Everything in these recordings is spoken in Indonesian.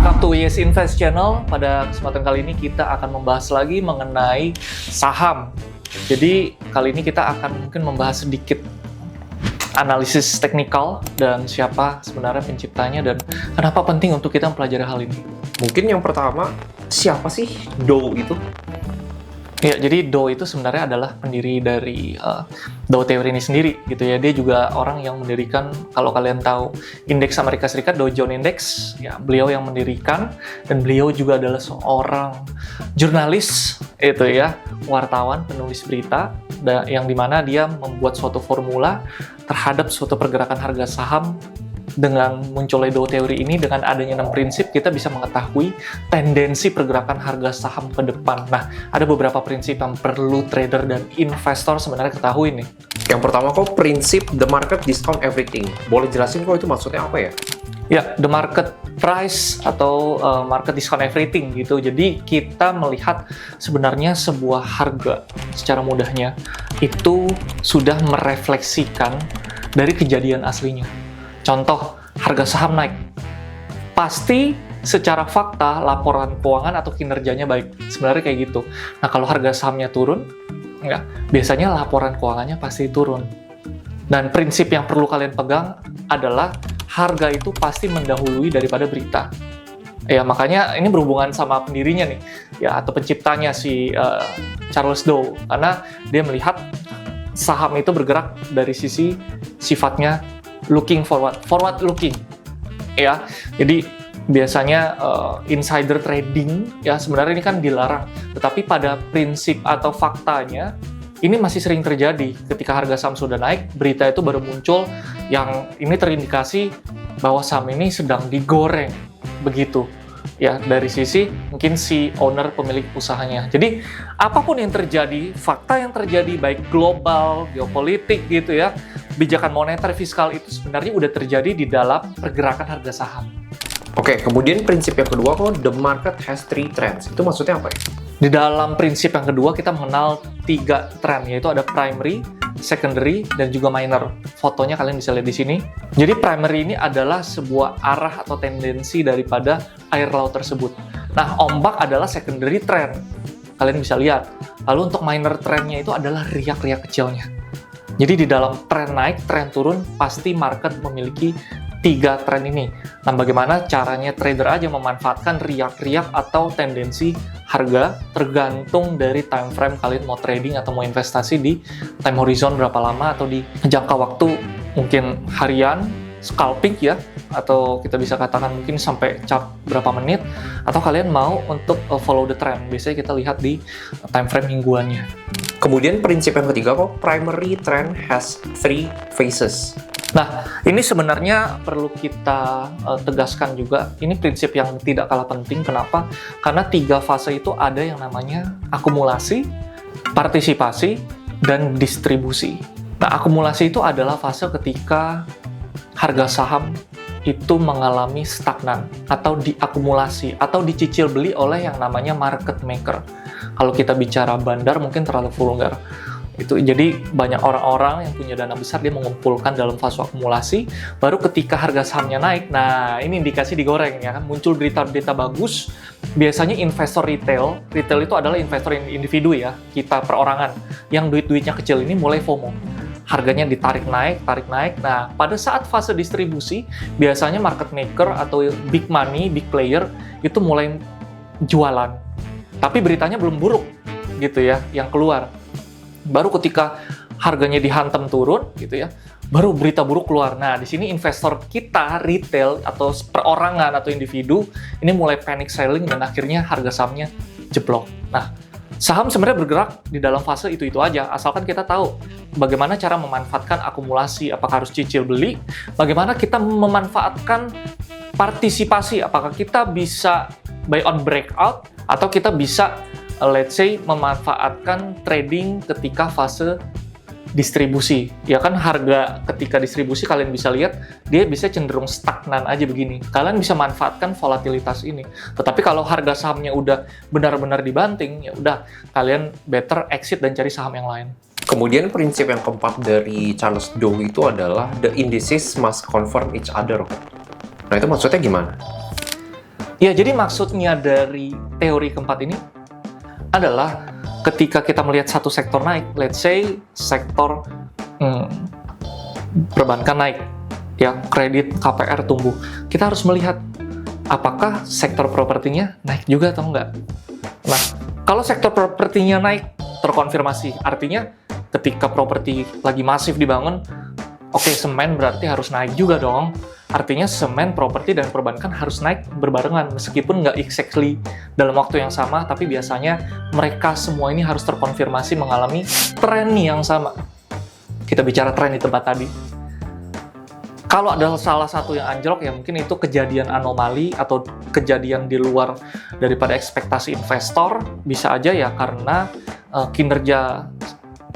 Welcome to Yes Invest Channel. Pada kesempatan kali ini kita akan membahas lagi mengenai saham. Jadi kali ini kita akan mungkin membahas sedikit analisis teknikal dan siapa sebenarnya penciptanya dan kenapa penting untuk kita mempelajari hal ini. Mungkin yang pertama, siapa sih Dow itu? Ya, jadi Dow itu sebenarnya adalah pendiri dari Dow teori ini sendiri, gitu ya. Dia juga orang yang mendirikan, kalau kalian tahu, indeks Amerika Serikat, Dow Jones Index, ya, beliau yang mendirikan, dan beliau juga adalah seorang jurnalis, itu ya, wartawan, penulis berita, yang dimana dia membuat suatu formula terhadap suatu pergerakan harga saham. Dengan munculnya Dow teori ini, dengan adanya 6 prinsip, kita bisa mengetahui tendensi pergerakan harga saham ke depan. Nah, ada beberapa prinsip yang perlu trader dan investor sebenarnya ketahui nih. Yang pertama kok prinsip the market discount everything. Boleh jelasin kok itu maksudnya apa ya? Ya, the market price atau market discount everything gitu. Jadi kita melihat sebenarnya sebuah harga secara mudahnya itu sudah merefleksikan dari kejadian aslinya. Contoh, harga saham naik. Pasti secara fakta laporan keuangan atau kinerjanya baik. Sebenarnya kayak gitu. Nah, kalau harga sahamnya turun, enggak, biasanya laporan keuangannya pasti turun. Dan prinsip yang perlu kalian pegang adalah harga itu pasti mendahului daripada berita. Ya, makanya ini berhubungan sama pendirinya nih, ya, atau penciptanya si Charles Dow. Karena dia melihat saham itu bergerak dari sisi sifatnya looking forward looking, ya. Jadi biasanya insider trading, ya, sebenarnya ini kan dilarang. Tetapi pada prinsip atau faktanya ini masih sering terjadi. Ketika harga saham sudah naik, berita itu baru muncul yang ini terindikasi bahwa saham ini sedang digoreng, begitu. Ya, dari sisi mungkin si owner pemilik usahanya. Jadi apapun yang terjadi, fakta yang terjadi baik global, geopolitik gitu ya, kebijakan moneter fiskal itu sebenarnya udah terjadi di dalam pergerakan harga saham. Oke, kemudian prinsip yang kedua kok the market has three trends. Itu maksudnya apa ya? Di dalam prinsip yang kedua kita mengenal 3 tren, yaitu ada primary, secondary, dan juga minor. Fotonya kalian bisa lihat di sini. Jadi primary ini adalah sebuah arah atau tendensi daripada air laut tersebut. Nah, ombak adalah secondary trend. Kalian bisa lihat. Lalu untuk minor trendnya itu adalah riak-riak kecilnya. Jadi di dalam tren naik, tren turun, pasti market memiliki 3 tren ini. Nah, bagaimana caranya trader aja memanfaatkan riak-riak atau tendensi harga tergantung dari time frame kalian mau trading atau mau investasi di time horizon berapa lama atau di jangka waktu mungkin harian, scalping ya, atau kita bisa katakan mungkin sampai cap berapa menit, atau kalian mau untuk follow the trend. Biasanya kita lihat di time frame mingguannya. Kemudian prinsip yang ketiga kok primary trend has 3 phases. Nah, ini sebenarnya perlu kita tegaskan juga. Ini prinsip yang tidak kalah penting. Kenapa? Karena 3 fase itu ada yang namanya akumulasi, partisipasi, dan distribusi. Nah, akumulasi itu adalah fase ketika harga saham itu mengalami stagnan atau diakumulasi atau dicicil beli oleh yang namanya market maker. Kalau kita bicara bandar mungkin terlalu vulgar. Itu jadi banyak orang-orang yang punya dana besar dia mengumpulkan dalam fase akumulasi, baru ketika harga sahamnya naik, nah ini indikasi digoreng ya kan, muncul berita-berita bagus. Biasanya investor retail itu adalah investor individu ya, kita perorangan yang duit-duitnya kecil ini mulai FOMO. Harganya ditarik naik. Nah, pada saat fase distribusi, biasanya market maker atau big money, big player itu mulai jualan. Tapi beritanya belum buruk gitu ya yang keluar. Baru ketika harganya dihantam turun gitu ya, baru berita buruk keluar. Nah, di sini investor kita retail atau perorangan atau individu ini mulai panic selling dan akhirnya harga sahamnya jeblok. Nah, saham sebenarnya bergerak di dalam fase itu aja, asalkan kita tahu bagaimana cara memanfaatkan akumulasi, apakah harus cicil beli, bagaimana kita memanfaatkan partisipasi, apakah kita bisa buy on breakout, atau kita bisa let's say memanfaatkan trading ketika fase distribusi. Ya kan harga ketika distribusi kalian bisa lihat dia bisa cenderung stagnan aja begini. Kalian bisa manfaatkan volatilitas ini. Tetapi kalau harga sahamnya udah benar-benar dibanting, ya udah kalian better exit dan cari saham yang lain. Kemudian prinsip yang keempat dari Charles Dow itu adalah the indices must confirm each other. Nah, itu maksudnya gimana? Ya, jadi maksudnya dari teori keempat ini adalah ketika kita melihat satu sektor naik, let's say sektor perbankan naik, ya kredit KPR tumbuh, kita harus melihat apakah sektor propertinya naik juga atau enggak. Nah, kalau sektor propertinya naik, terkonfirmasi, artinya ketika properti lagi masif dibangun, oke, semen berarti harus naik juga dong. Artinya semen, properti, dan perbankan harus naik berbarengan, meskipun nggak exactly dalam waktu yang sama, tapi biasanya mereka semua ini harus terkonfirmasi mengalami tren yang sama. Kita bicara tren di tempat tadi. Kalau ada salah satu yang anjlok, ya mungkin itu kejadian anomali atau kejadian di luar daripada ekspektasi investor, bisa aja ya karena kinerja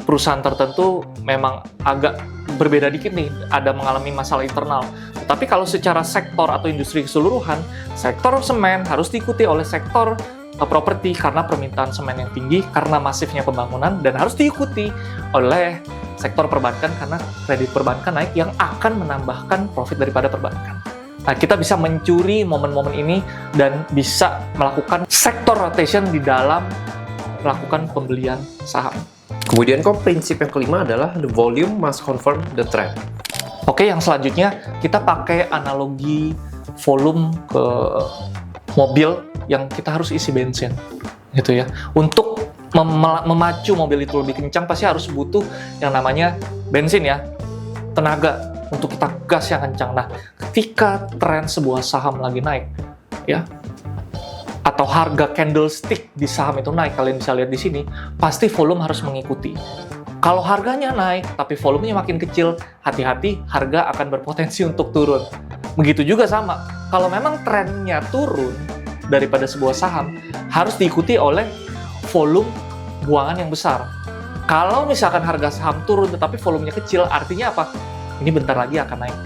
perusahaan tertentu memang agak berbeda dikit nih, ada mengalami masalah internal. Tapi kalau secara sektor atau industri keseluruhan, sektor semen harus diikuti oleh sektor properti karena permintaan semen yang tinggi, karena masifnya pembangunan, dan harus diikuti oleh sektor perbankan karena kredit perbankan naik yang akan menambahkan profit daripada perbankan. Nah, kita bisa mencuri momen-momen ini dan bisa melakukan sektor rotation di dalam melakukan pembelian saham. Kemudian kok prinsip yang kelima adalah the volume must confirm the trend. Oke, yang selanjutnya kita pakai analogi volume ke mobil yang kita harus isi bensin, gitu ya. Untuk memacu mobil itu lebih kencang pasti harus butuh yang namanya bensin ya, tenaga untuk kita gas yang kencang. Nah, ketika tren sebuah saham lagi naik, ya, atau harga candlestick di saham itu naik, kalian bisa lihat di sini, pasti volume harus mengikuti. Kalau harganya naik, tapi volumenya makin kecil, hati-hati, harga akan berpotensi untuk turun. Begitu juga sama, kalau memang trennya turun daripada sebuah saham, harus diikuti oleh volume buangan yang besar. Kalau misalkan harga saham turun, tetapi volumenya kecil, artinya apa? Ini bentar lagi akan naik.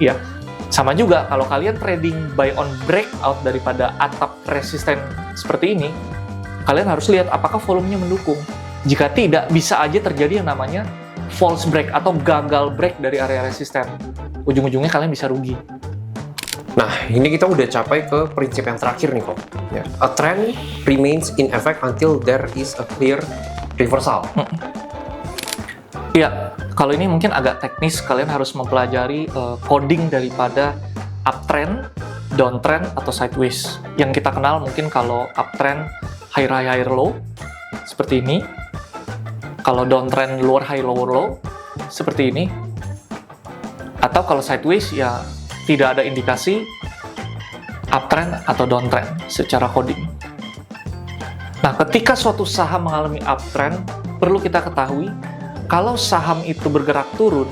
Ya, sama juga, kalau kalian trading buy on breakout daripada atap resisten seperti ini, kalian harus lihat apakah volumenya mendukung. Jika tidak, bisa aja terjadi yang namanya false break atau gagal break dari area resisten. Ujung-ujungnya kalian bisa rugi. Nah, ini kita udah capai ke prinsip yang terakhir nih kok. Ya. A trend remains in effect until there is a clear reversal. Iya, kalau ini mungkin agak teknis, kalian harus mempelajari coding daripada uptrend, downtrend, atau sideways. Yang kita kenal mungkin kalau uptrend higher high, higher low, seperti ini. Kalau downtrend lower high, lower low, seperti ini. Atau kalau sideways, ya tidak ada indikasi uptrend atau downtrend secara coding. Nah, ketika suatu saham mengalami uptrend, perlu kita ketahui, kalau saham itu bergerak turun,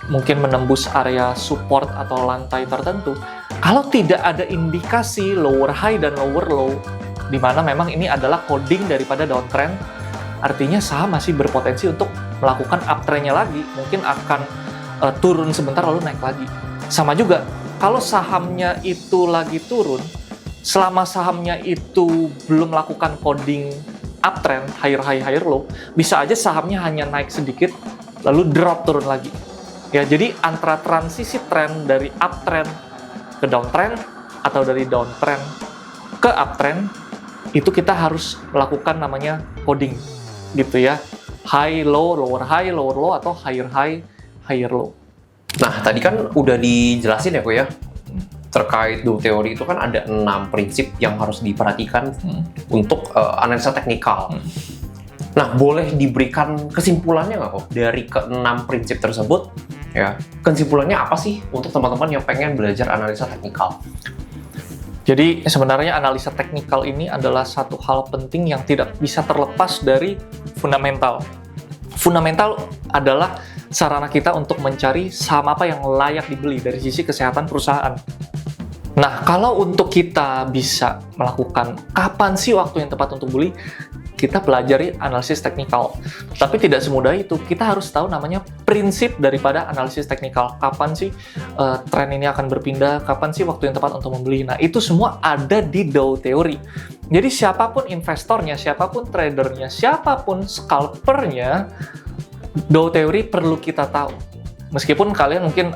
mungkin menembus area support atau lantai tertentu, kalau tidak ada indikasi lower high dan lower low, di mana memang ini adalah coding daripada downtrend, artinya saham masih berpotensi untuk melakukan uptrend-nya lagi, mungkin akan turun sebentar lalu naik lagi. Sama juga, kalau sahamnya itu lagi turun, selama sahamnya itu belum melakukan coding uptrend, higher high, higher low, bisa aja sahamnya hanya naik sedikit, lalu drop turun lagi. Ya, jadi antara transisi tren dari uptrend ke downtrend, atau dari downtrend ke uptrend, itu kita harus melakukan namanya coding, gitu ya. High, low, lower high, lower low, atau higher high, higher low. Nah, tadi kan udah dijelasin ya kok ya, terkait Dow teori itu kan ada 6 prinsip yang harus diperhatikan untuk analisa teknikal. Nah, boleh diberikan kesimpulannya nggak kok dari ke-6 prinsip tersebut? Ya, kesimpulannya apa sih untuk teman-teman yang pengen belajar analisa teknikal? Jadi sebenarnya analisa teknikal ini adalah satu hal penting yang tidak bisa terlepas dari fundamental. Fundamental adalah sarana kita untuk mencari saham apa yang layak dibeli dari sisi kesehatan perusahaan. Nah, kalau untuk kita bisa melakukan kapan sih waktu yang tepat untuk beli, kita pelajari analisis teknikal. Tapi tidak semudah itu, kita harus tahu namanya prinsip daripada analisis teknikal. Kapan sih tren ini akan berpindah, kapan sih waktu yang tepat untuk membeli. Nah, itu semua ada di Dow teori. Jadi siapapun investornya, siapapun tradernya, siapapun scalpernya, Dow teori perlu kita tahu. Meskipun kalian mungkin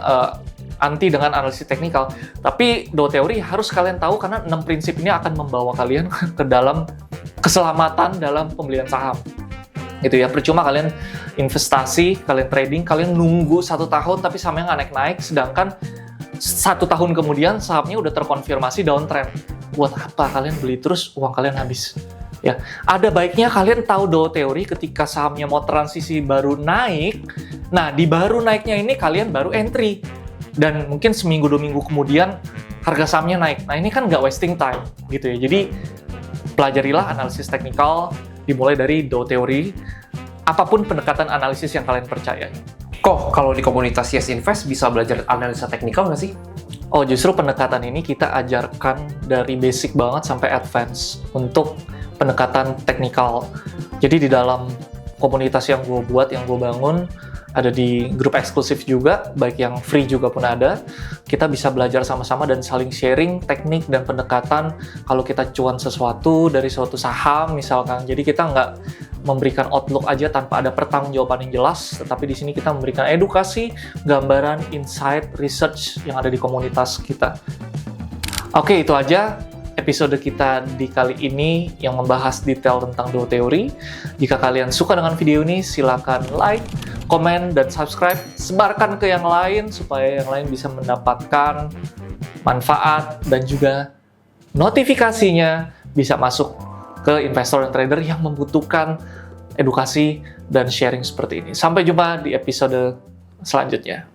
anti dengan analisis teknikal. Tapi do teori harus kalian tahu karena 6 prinsip ini akan membawa kalian ke dalam keselamatan dalam pembelian saham. Gitu ya, percuma kalian investasi, kalian trading, kalian nunggu 1 tahun tapi sahamnya nggak naik-naik, sedangkan 1 tahun kemudian sahamnya udah terkonfirmasi downtrend. Buat apa kalian beli terus, uang kalian habis? Ya, ada baiknya kalian tahu do teori ketika sahamnya mau transisi baru naik. Nah, di baru naiknya ini kalian baru entry. Dan mungkin seminggu 2 minggu kemudian harga sahamnya naik. Nah, ini kan nggak wasting time gitu ya. Jadi, pelajarilah analisis teknikal dimulai dari do teori. Apapun pendekatan analisis yang kalian percayai. Kok kalau di komunitas Yes Invest bisa belajar analisa teknikal nggak sih? Oh, justru pendekatan ini kita ajarkan dari basic banget sampai advance untuk pendekatan teknikal. Jadi di dalam komunitas yang gue buat, yang gue bangun, ada di grup eksklusif juga, baik yang free juga pun ada. Kita bisa belajar sama-sama dan saling sharing teknik dan pendekatan kalau kita cuan sesuatu dari suatu saham misalkan. Jadi kita nggak memberikan outlook aja tanpa ada pertanggungjawaban yang jelas, tetapi di sini kita memberikan edukasi, gambaran, insight, research yang ada di komunitas kita. Oke, itu aja episode kita di kali ini yang membahas detail tentang do teori. Jika kalian suka dengan video ini, silakan like, komen, dan subscribe. Sebarkan ke yang lain supaya yang lain bisa mendapatkan manfaat dan juga notifikasinya bisa masuk ke investor dan trader yang membutuhkan edukasi dan sharing seperti ini. Sampai jumpa di episode selanjutnya.